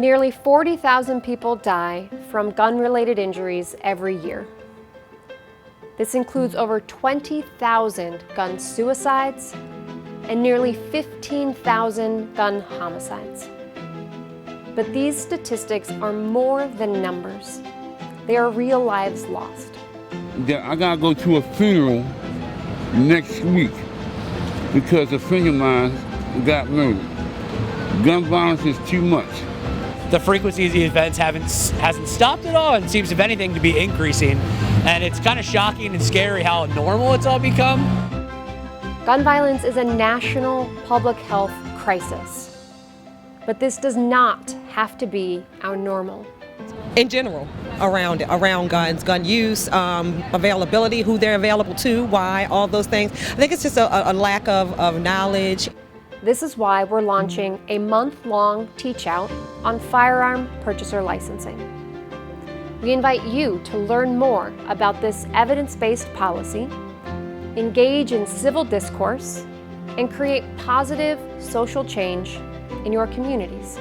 Nearly 40,000 people die from gun-related injuries every year. This includes over 20,000 gun suicides and nearly 15,000 gun homicides. But these statistics are more than numbers. They are real lives lost. I gotta go to a funeral next week because a friend of mine got murdered. Gun violence is too much. The frequency of the events hasn't stopped at all and seems, if anything, to be increasing. And it's kind of shocking and scary how normal it's all become. Gun violence is a national public health crisis. But this does not have to be our normal. In general, around guns, gun use, availability, who they're available to, why, all those things. I think it's just a lack of knowledge. This is why we're launching a month-long teach-out on firearm purchaser licensing. We invite you to learn more about this evidence-based policy, engage in civil discourse, and create positive social change in your communities.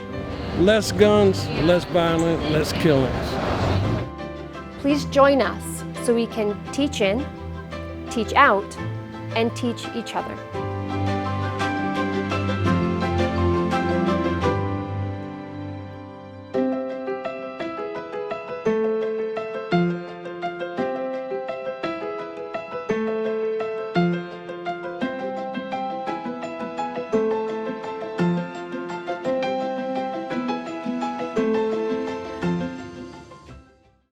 Less guns, less violence, less killings. Please join us so we can teach in, teach out, and teach each other.